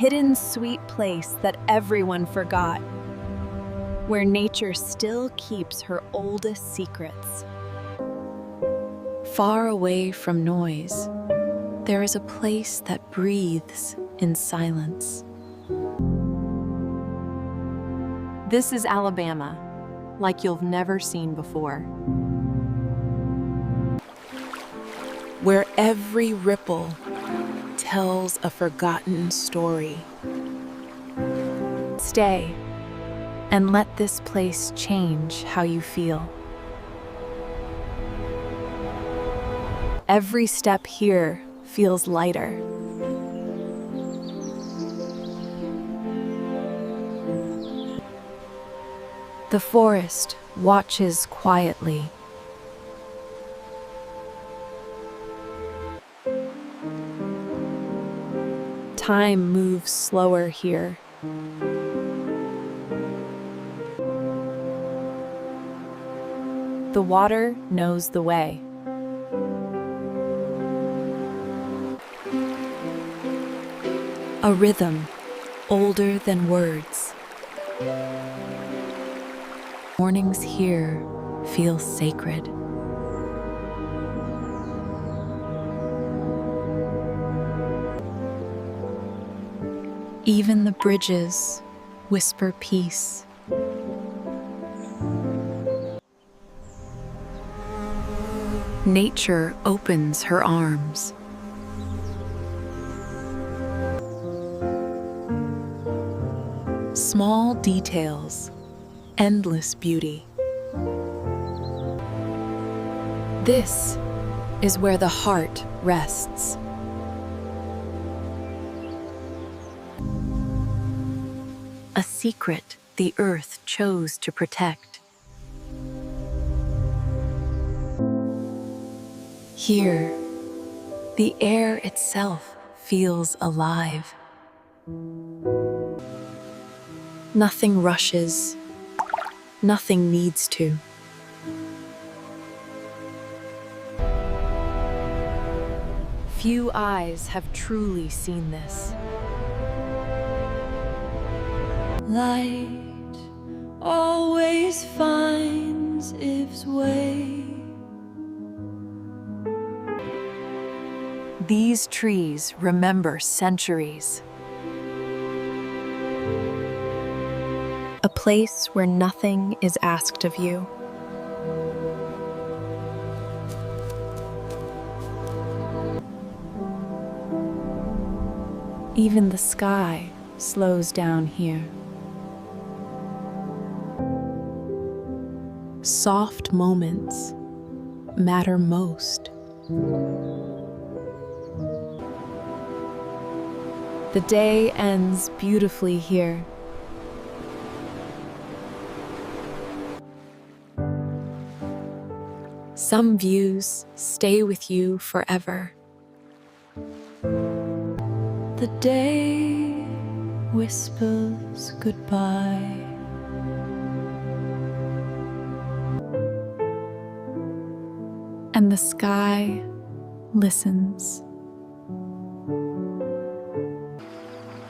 hidden sweet place that everyone forgot, where nature still keeps her oldest secrets. Far away from noise, there is a place that breathes in silence. This is Alabama, like you've never seen before. Where every ripple tells a forgotten story. Stay and let this place change how you feel. Every step here feels lighter. The forest watches quietly. Time moves slower here. The water knows the way. A rhythm older than words. Mornings here feel sacred. Even the bridges whisper peace. Nature opens her arms. Small details, endless beauty. This is where the heart rests. A secret the earth chose to protect. Here, the air itself feels alive. Nothing rushes, nothing needs to. Few eyes have truly seen this. Light always finds its way. These trees remember centuries. A place where nothing is asked of you. Even the sky slows down here. Soft moments matter most. The day ends beautifully here. Some views stay with you forever. The day whispers goodbye. And the sky listens.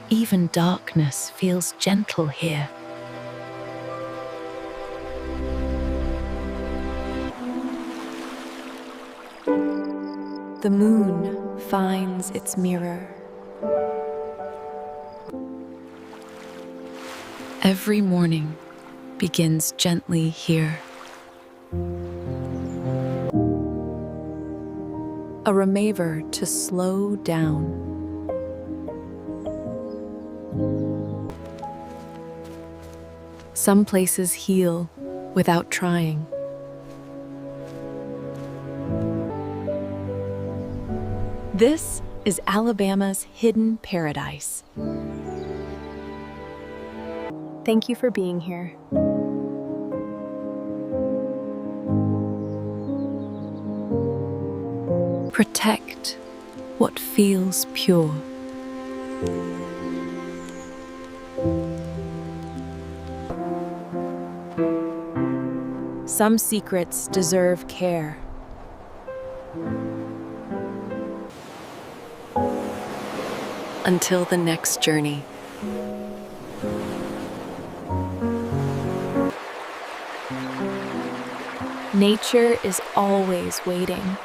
Even darkness feels gentle here. The moon finds its mirror. Every morning begins gently here. A reminder to slow down. Some places heal without trying. This is Alabama's hidden paradise. Thank you for being here. Protect what feels pure. Some secrets deserve care. Until the next journey. Nature is always waiting.